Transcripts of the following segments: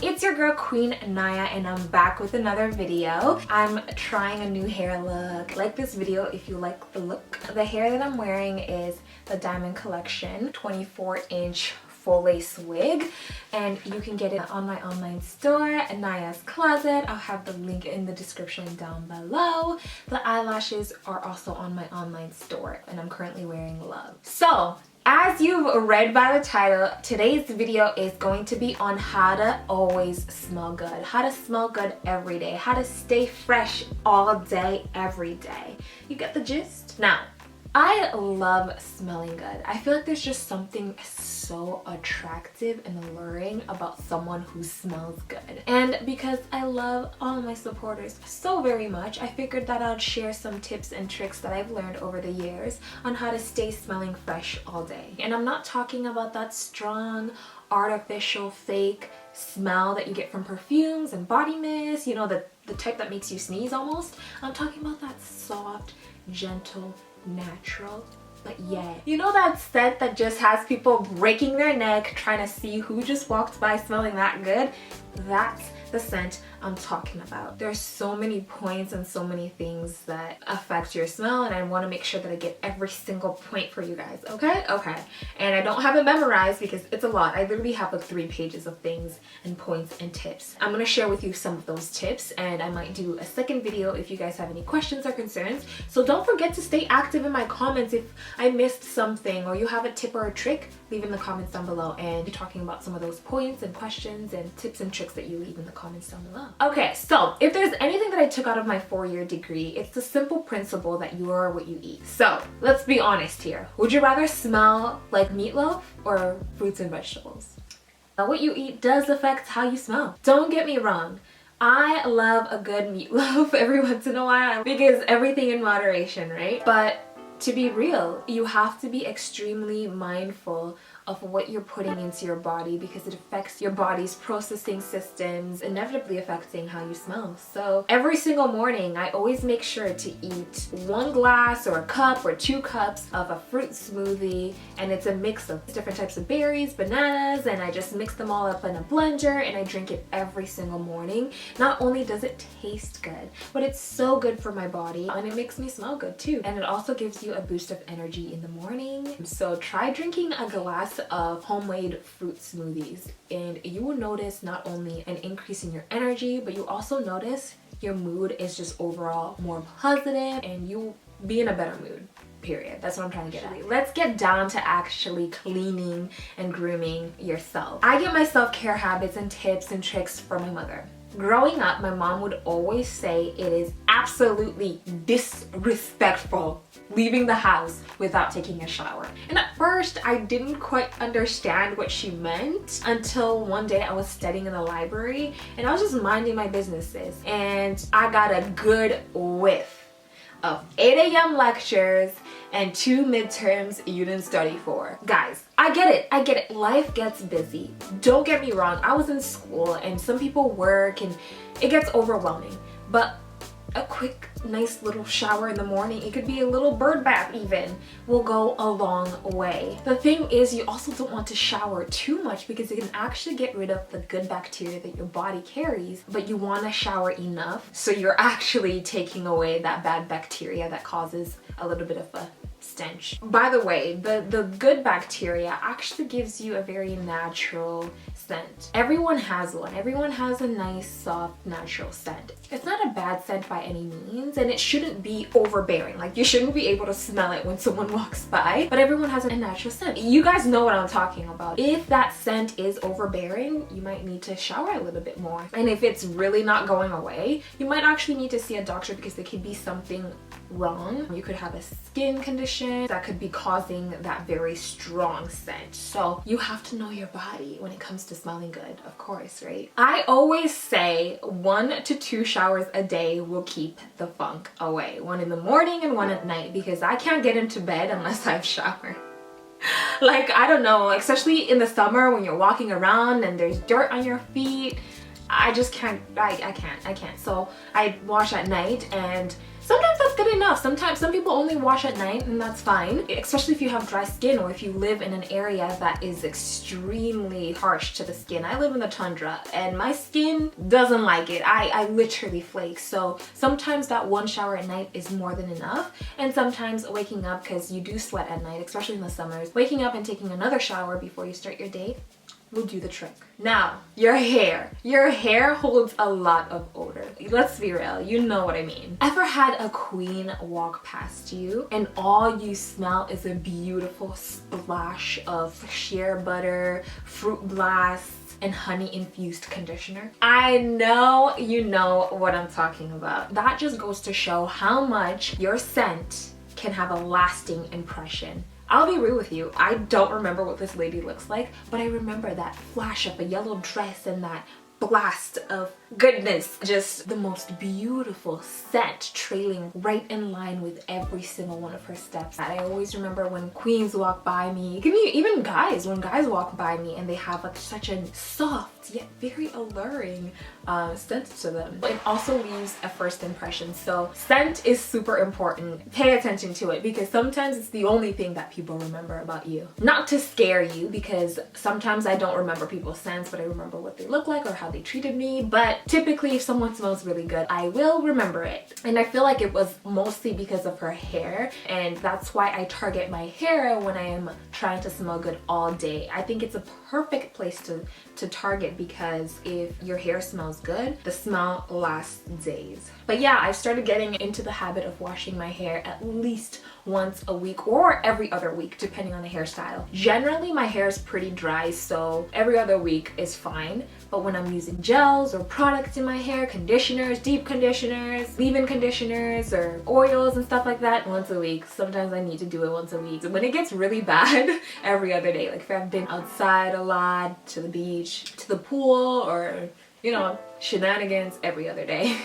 It's your girl Queen Naya and I'm back with another video. I'm trying a new hair look. Like this video if you like the look. The hair that I'm wearing is the Diamond Collection 24-inch full lace wig, and you can get it on my online store at Naya's Closet. I'll have the link in the description down below. The eyelashes are also on my online store and I'm currently wearing Love. So as you've read by the title, today's video is going to be on how to always smell good. How to smell good every day. How to stay fresh all day, every day. You get the gist? Now, I love smelling good. I feel like there's just something so attractive and alluring about someone who smells good. And because I love all of my supporters so very much, I figured that I'd share some tips and tricks that I've learned over the years on how to stay smelling fresh all day. And I'm not talking about that strong, artificial, fake smell that you get from perfumes and body mist, you know, the type that makes you sneeze almost. I'm talking about that soft, gentle, natural, but yet, you know, that scent that just has people breaking their neck trying to see who just walked by smelling that good? That's the scent I'm talking about. There's so many points and so many things that affect your smell, and I want to make sure that I get every single point for you guys, okay? Okay. And I don't have it memorized because it's a lot. I literally have like 3 pages of things and points and tips. I'm going to share with you some of those tips, and I might do a second video if you guys have any questions or concerns. So don't forget to stay active in my comments. If I missed something or you have a tip or a trick, leave in the comments down below, and be talking about some of those points and questions and tips and tricks that you leave in the comments down below. Okay, so if there's anything that I took out of my 4-year degree, it's the simple principle that you are what you eat. So let's be honest here. Would you rather smell like meatloaf or fruits and vegetables? What you eat does affect how you smell. Don't get me wrong. I love a good meatloaf every once in a while because everything in moderation, right? But to be real, you have to be extremely mindful of what you're putting into your body because it affects your body's processing systems, inevitably affecting how you smell. So every single morning, I always make sure to eat 1 glass or a cup or 2 cups of a fruit smoothie, and it's a mix of different types of berries, bananas, and I just mix them all up in a blender and I drink it every single morning. Not only does it taste good, but it's so good for my body and it makes me smell good too. And it also gives you a boost of energy in the morning. So try drinking a glass of homemade fruit smoothies and you will notice not only an increase in your energy, but you also notice your mood is just overall more positive and you'll be in a better mood. Period. That's what I'm trying to get at. Let's get down to actually cleaning and grooming yourself. I get my self-care habits and tips and tricks from my mother. Growing up, my mom would always say it is absolutely disrespectful leaving the house without taking a shower. And at first, I didn't quite understand what she meant until one day I was studying in the library and I was just minding my businesses and I got a good whiff of 8 a.m. lectures and 2 midterms you didn't study for. Guys, I get it. Life gets busy. Don't get me wrong, I was in school and some people work and it gets overwhelming. But a quick, nice little shower in the morning, it could be a little bird bath even, will go a long way. The thing is, you also don't want to shower too much because it can actually get rid of the good bacteria that your body carries, but you want to shower enough so you're actually taking away that bad bacteria that causes a little bit of a stench. By the way, the good bacteria actually gives you a very natural scent. Everyone has one. Everyone has a nice, soft, natural scent. It's not a bad scent by any means, and it shouldn't be overbearing. Like, you shouldn't be able to smell it when someone walks by, but everyone has a natural scent. You guys know what I'm talking about. If that scent is overbearing, you might need to shower a little bit more. And if it's really not going away, you might actually need to see a doctor because there could be something wrong. You could have a skin condition that could be causing that very strong scent. So you have to know your body when it comes to smelling good, of course, right? I always say 1 to 2 showers a day will keep the funk away. 1 in the morning and 1 at night, because I can't get into bed unless I've showered. Like, I don't know, especially in the summer when you're walking around and there's dirt on your feet. I just can't, I can't. So I wash at night, and sometimes that's good enough. Sometimes some people only wash at night and that's fine, especially if you have dry skin or if you live in an area that is extremely harsh to the skin. I live in the tundra and my skin doesn't like it. I literally flake. So sometimes that one shower at night is more than enough, and sometimes waking up, because you do sweat at night, especially in the summers, waking up and taking another shower before you start your day will do the trick. Now, your hair. Your hair holds a lot of odor. Let's be real, you know what I mean. Ever had a queen walk past you and all you smell is a beautiful splash of shea butter, fruit blasts, and honey infused conditioner? I know you know what I'm talking about. That just goes to show how much your scent can have a lasting impression. I'll be real with you, I don't remember what this lady looks like, but I remember that flash of a yellow dress and that blast of goodness. Just the most beautiful scent trailing right in line with every single one of her steps. I always remember when queens walk by me, even guys, when guys walk by me and they have like such a soft yet very alluring scent to them. It also leaves a first impression, so scent is super important. Pay attention to it because sometimes it's the only thing that people remember about you. Not to scare you, because sometimes I don't remember people's scents, but I remember what they look like or how they treated me. But typically if someone smells really good, I will remember it. And I feel like it was mostly because of her hair, and that's why I target my hair when I am trying to smell good all day. I think it's a perfect place to target, because if your hair smells good, the smell lasts days. But yeah, I started getting into the habit of washing my hair at least once a week or every other week, depending on the hairstyle. Generally, my hair is pretty dry, so every other week is fine. But when I'm using gels or products in my hair, conditioners, deep conditioners, leave-in conditioners, or oils and stuff like that, once a week. Sometimes I need to do it once a week. When it gets really bad, every other day. Like if I've been outside a lot, to the beach, to the pool, or you know, shenanigans, every other day.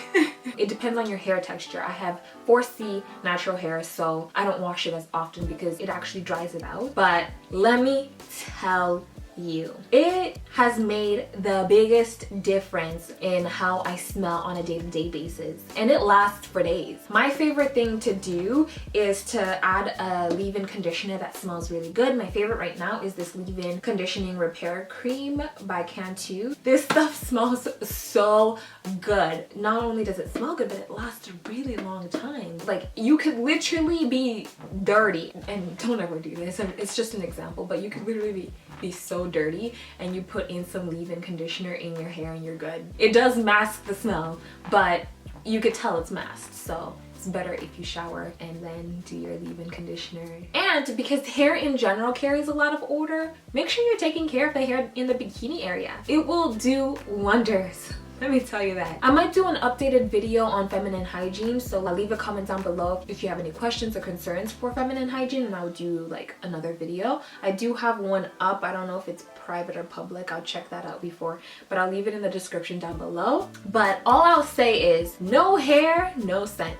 It depends on your hair texture. I have 4C natural hair, so I don't wash it as often because it actually dries it out. But let me tell you, it has made the biggest difference in how I smell on a day-to-day basis, and it lasts for days. My favorite thing to do is to add a leave-in conditioner that smells really good. My favorite right now is this leave-in conditioning repair cream by Cantu. This stuff smells so good. Not only does it smell good, but it lasts a really long time. Like, you could literally be dirty, and don't ever do this, it's just an example, but you could literally be so dirty and you put in some leave-in conditioner in your hair and you're good. It does mask the smell, but you could tell it's masked, so it's better if you shower and then do your leave-in conditioner. And because hair in general carries a lot of odor, make sure you're taking care of the hair in the bikini area. It will do wonders. Let me tell you that. I might do an updated video on feminine hygiene, so I'll leave a comment down below if you have any questions or concerns for feminine hygiene, and I'll do like another video. I do have one up. I don't know if it's private or public. I'll check that out before, but I'll leave it in the description down below. But all I'll say is no hair, no scent.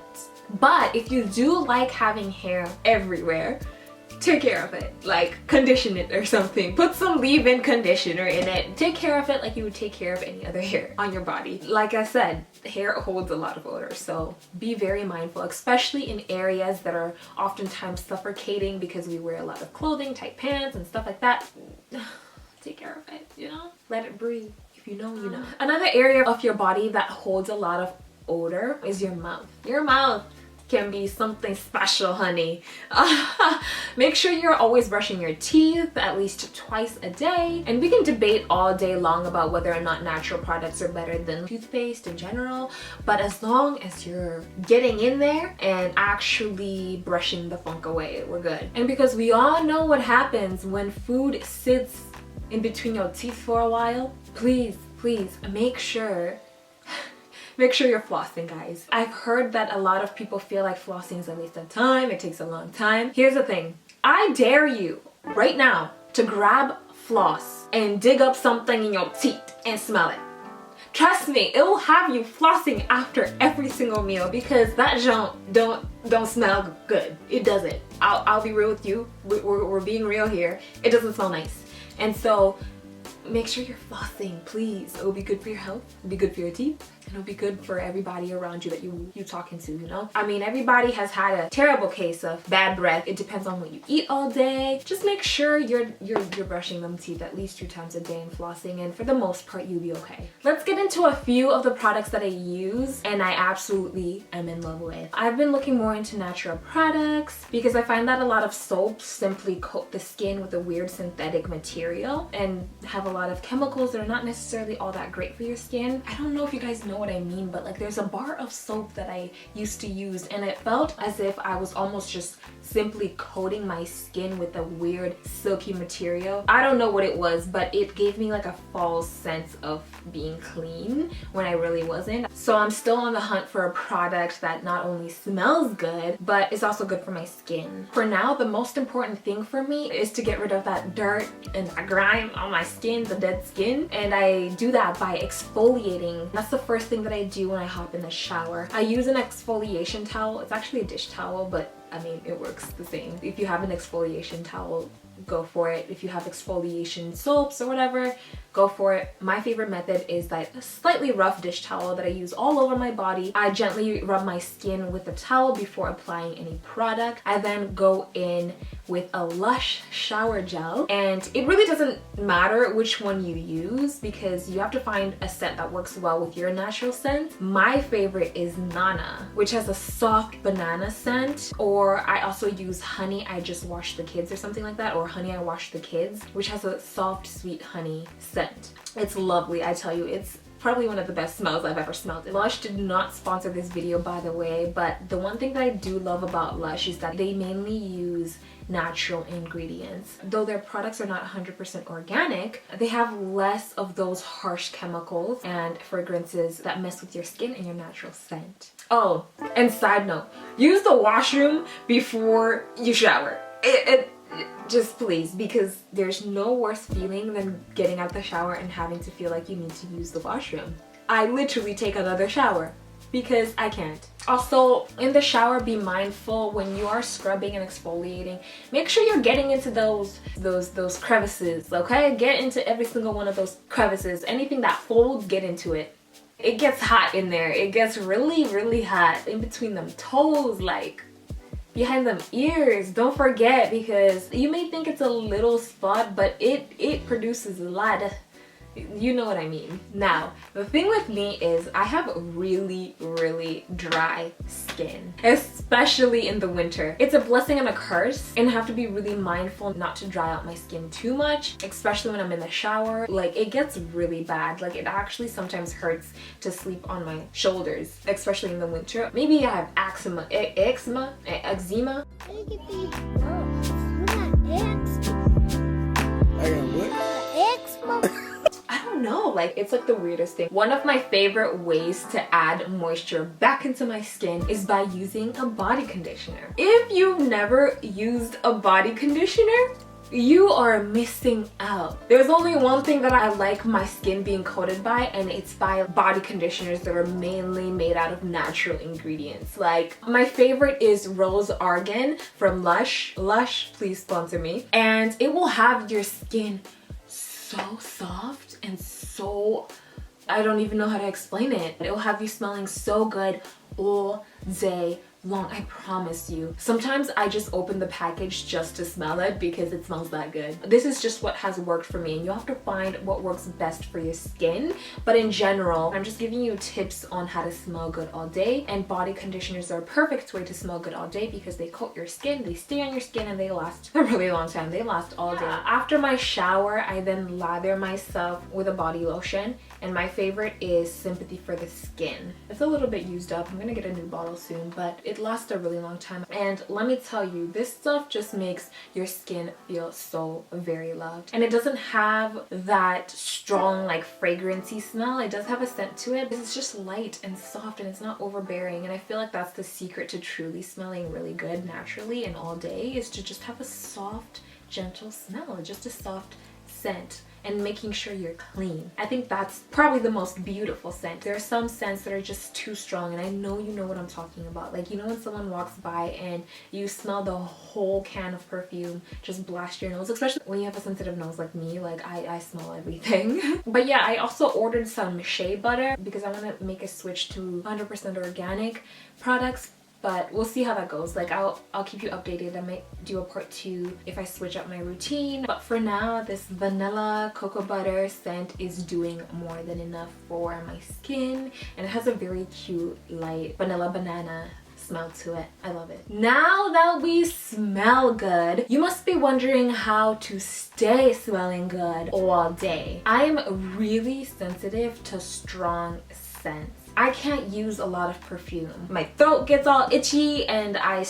But if you do like having hair everywhere, take care of it. Like, condition it or something. Put some leave-in conditioner in it. Take care of it like you would take care of any other hair on your body. Like I said, hair holds a lot of odor, so be very mindful, especially in areas that are oftentimes suffocating because we wear a lot of clothing, tight pants and stuff like that. Take care of it, you know? Let it breathe. If you know, you know. Another area of your body that holds a lot of odor is your mouth. Your mouth can be something special, honey. Make sure you're always brushing your teeth at least twice a day. And we can debate all day long about whether or not natural products are better than toothpaste in general, but as long as you're getting in there and actually brushing the funk away, we're good. And because we all know what happens when food sits in between your teeth for a while, please make sure you're flossing, guys. I've heard that a lot of people feel like flossing is a waste of time. It takes a long time. Here's the thing. I dare you right now to grab floss and dig up something in your teeth and smell it. Trust me, it will have you flossing after every single meal, because that junk don't smell good. It doesn't. I'll be real with you. We're being real here. It doesn't smell nice. And so make sure you're flossing, please. It'll be good for your health, it'll be good for your teeth, and it'll be good for everybody around you that you talking to, you know? I mean, everybody has had a terrible case of bad breath. It depends on what you eat all day. Just make sure you're brushing them teeth at least 2 times a day and flossing, and for the most part, you'll be okay. Let's get into a few of the products that I use and I absolutely am in love with. I've been looking more into natural products because I find that a lot of soaps simply coat the skin with a weird synthetic material and have a lot of chemicals that are not necessarily all that great for your skin. I don't know if you guys know what I mean, but like there's a bar of soap that I used to use and it felt as if I was almost just simply coating my skin with a weird silky material. I don't know what it was, but it gave me like a false sense of being clean when I really wasn't. So I'm still on the hunt for a product that not only smells good, but is also good for my skin. For now, the most important thing for me is to get rid of that dirt and that grime on my skin, the dead skin, and I do that by exfoliating. That's the first thing that I do when I hop in the shower. I use an exfoliation towel. It's actually a dish towel, but I mean, it works the same. If you have an exfoliation towel, go for it. If you have exfoliation soaps or whatever, go for it. My favorite method is that a slightly rough dish towel that I use all over my body. I gently rub my skin with the towel before applying any product. I then go in with a Lush shower gel, and it really doesn't matter which one you use because you have to find a scent that works well with your natural scent. My favorite is Nana, which has a soft banana scent, or I also use Honey I Just Washed the Kids or something like that, or Honey I Washed the Kids, which has a soft sweet honey scent. It's lovely, I tell you. It's probably one of the best smells I've ever smelled. Lush did not sponsor this video, by the way, but the one thing that I do love about Lush is that they mainly use natural ingredients. Though their products are not 100% organic, they have less of those harsh chemicals and fragrances that mess with your skin and your natural scent. Oh, and side note, use the washroom before you shower. Just please, because there's no worse feeling than getting out the shower and having to feel like you need to use the washroom. I literally take another shower because I can't. Also, in the shower, be mindful when you are scrubbing and exfoliating. Make sure you're getting into those crevices, okay? Get into every single one of those crevices. Anything that folds, get into it. It gets hot in there. It gets really, really hot in between them toes, like behind them ears. Don't forget, because you may think it's a little spot, but it produces a lot. You know what I mean. Now, the thing with me is I have really, really dry skin, especially in the winter. It's a blessing and a curse, and I have to be really mindful not to dry out my skin too much, especially when I'm in the shower. Like, it gets really bad. Like, it actually sometimes hurts to sleep on my shoulders, especially in the winter. Maybe I have eczema. No, like it's like the weirdest thing. One of my favorite ways to add moisture back into my skin is by using a body conditioner. If you've never used a body conditioner, you are missing out. There's only one thing that I like my skin being coated by, and it's by body conditioners that are mainly made out of natural ingredients. Like, my favorite is Rose Argan from Lush. Lush, please sponsor me. And it will have your skin so soft and so, I don't even know how to explain it. It will have you smelling so good all day long, I promise you. Sometimes I just open the package just to smell it because it smells that good. This is just what has worked for me, and you have to find what works best for your skin. But in general, I'm just giving you tips on how to smell good all day, and body conditioners are a perfect way to smell good all day because they coat your skin, they stay on your skin, and they last a really long time. They last all day. After my shower, I then lather myself with a body lotion, and my favorite is Sympathy for the Skin. It's a little bit used up. I'm gonna get a new bottle soon, but it lasts a really long time. And let me tell you, this stuff just makes your skin feel so very loved. And it doesn't have that strong, like, fragrancy smell. It does have a scent to it, but it's just light and soft, and it's not overbearing. And I feel like that's the secret to truly smelling really good naturally and all day, is to just have a soft, gentle smell, just a soft scent. and making sure you're clean. I think that's probably the most beautiful scent. There are some scents that are just too strong, and I know you know what I'm talking about. Like, you know when someone walks by and you smell the whole can of perfume just blast your nose, especially when you have a sensitive nose like me. Like, I smell everything. But yeah, I also ordered some Shea Butter because I want to make a switch to 100% organic products. But we'll see how that goes. Like, I'll keep you updated. I might do a part 2 if I switch up my routine. But for now, this vanilla cocoa butter scent is doing more than enough for my skin. And it has a very cute, light vanilla banana smell to it. I love it. Now that we smell good, you must be wondering how to stay smelling good all day. I'm really sensitive to strong scents. I can't use a lot of perfume. My throat gets all itchy and I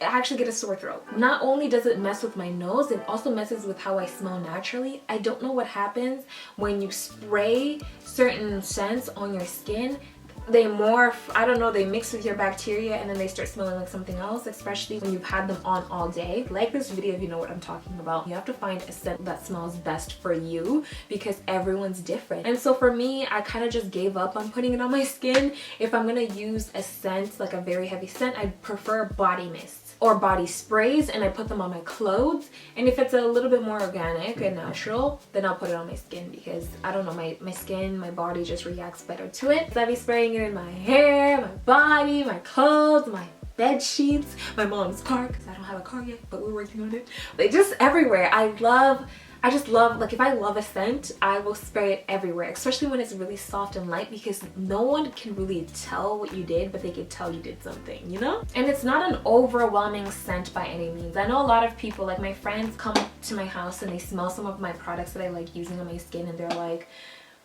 actually get a sore throat. Not only does it mess with my nose, it also messes with how I smell naturally. I don't know what happens when you spray certain scents on your skin. They morph, I don't know, they mix with your bacteria and then they start smelling like something else, especially when you've had them on all day. Like this video if you know what I'm talking about. You have to find a scent that smells best for you because everyone's different. And so for me, I kind of just gave up on putting it on my skin. If I'm gonna use a scent, like a very heavy scent, I prefer body mists or body sprays, and I put them on my clothes. And if it's a little bit more organic and natural, then I'll put it on my skin because I don't know, my skin, my body just reacts better to it. So I'll be spraying it in my hair, my body, my clothes, my bed sheets, my mom's car, because I don't have a car yet, but we're working on it. Like, just everywhere. I just love, like, if I love a scent, I will spray it everywhere, especially when it's really soft and light, because no one can really tell what you did, but they can tell you did something, you know? And it's not an overwhelming scent by any means. I know a lot of people, like my friends, come to my house and they smell some of my products that I like using on my skin and they're like,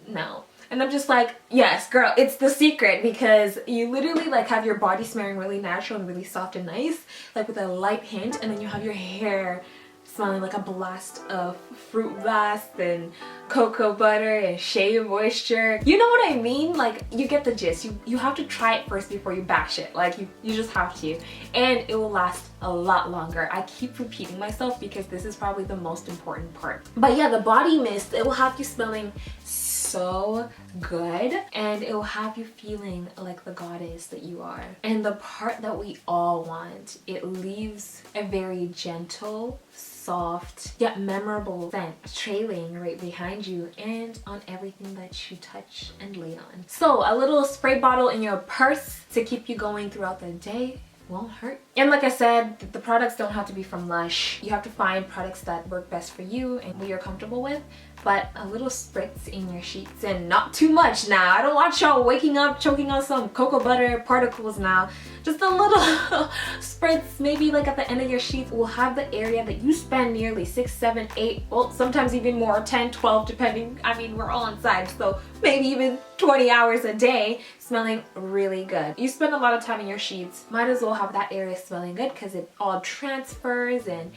no. And I'm just like, yes, girl, it's the secret, because you literally like have your body smelling really natural and really soft and nice, like with a light hint, and then you have your hair smelling like a blast of fruit blast and cocoa butter and shea moisture. You know what I mean? Like, you get the gist. You have to try it first before you bash it. Like, you just have to. And it will last a lot longer. I keep repeating myself because this is probably the most important part. But yeah, the body mist, it will have you smelling so good, and it will have you feeling like the goddess that you are. And the part that we all want, it leaves a very gentle, soft yet memorable scent trailing right behind you and on everything that you touch and lay on. So a little spray bottle in your purse to keep you going throughout the day won't hurt. And like I said, the products don't have to be from Lush. You have to find products that work best for you and what you're comfortable with. But a little spritz in your sheets, and not too much now. I don't want y'all waking up choking on some cocoa butter particles now. Just a little spritz, maybe like at the end of your sheets, will have the area that you spend nearly 6, 7, 8, well, sometimes even more, 10, 12, depending. I mean, we're all inside, so maybe even 20 hours a day smelling really good. You spend a lot of time in your sheets, might as well have that area smelling good because it all transfers and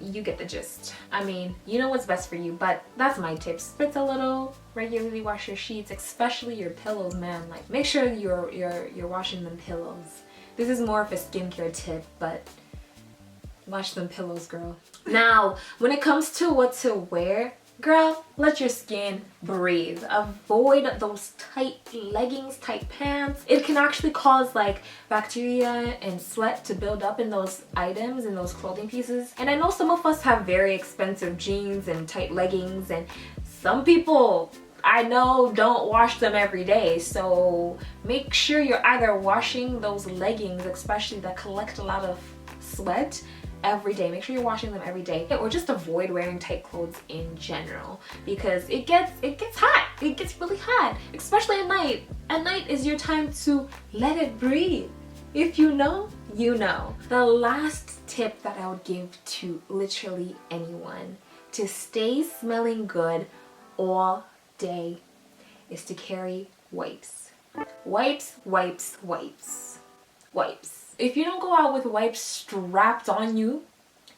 you get the gist. I mean, you know what's best for you, but that's my tip. Spritz a little, regularly wash your sheets, especially your pillows, man. Like, make sure you're washing them pillows. This is more of a skincare tip, but wash them pillows, girl. Now, when it comes to what to wear, girl, let your skin breathe. Avoid those tight leggings, tight pants. It can actually cause like bacteria and sweat to build up in those items, in those clothing pieces. And I know some of us have very expensive jeans and tight leggings, and some people I know don't wash them every day. So make sure you're either washing those leggings, especially that collect a lot of sweat, every day. Make sure you're washing them every day, or just avoid wearing tight clothes in general, because it gets hot. It gets really hot, especially at night. At night is your time to let it breathe. If you know, you know. The last tip that I would give to literally anyone to stay smelling good all day is to carry wipes. Wipes, wipes, wipes, wipes. If you don't go out with wipes strapped on you,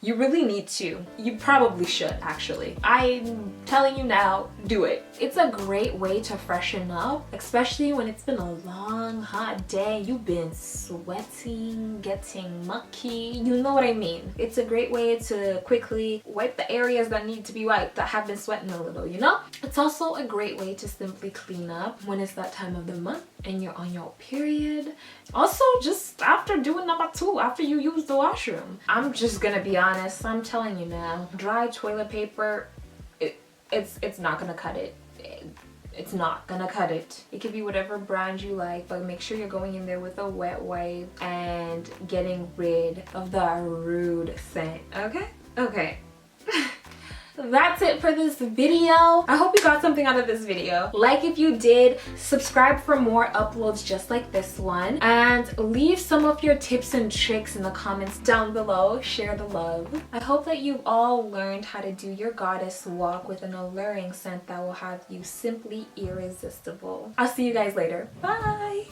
You really need to. You probably should, actually. I'm telling you now, do it. It's a great way to freshen up, especially when it's been a long, hot day. You've been sweating, getting mucky. You know what I mean? It's a great way to quickly wipe the areas that need to be wiped, that have been sweating a little, you know? It's also a great way to simply clean up when it's that time of the month and you're on your period. Also, just after doing number 2, after you use the washroom. I'm just gonna be honest, I'm telling you now, dry toilet paper, it's not gonna cut it. It's not gonna cut it. It could be whatever brand you like, but make sure you're going in there with a wet wipe and getting rid of the rude scent, okay? Okay. That's it for this video. I hope you got something out of this video. Like if you did, subscribe for more uploads just like this one, and leave some of your tips and tricks in the comments down below. Share the love. I hope that you've all learned how to do your goddess walk with an alluring scent that will have you simply irresistible. I'll see you guys later. Bye!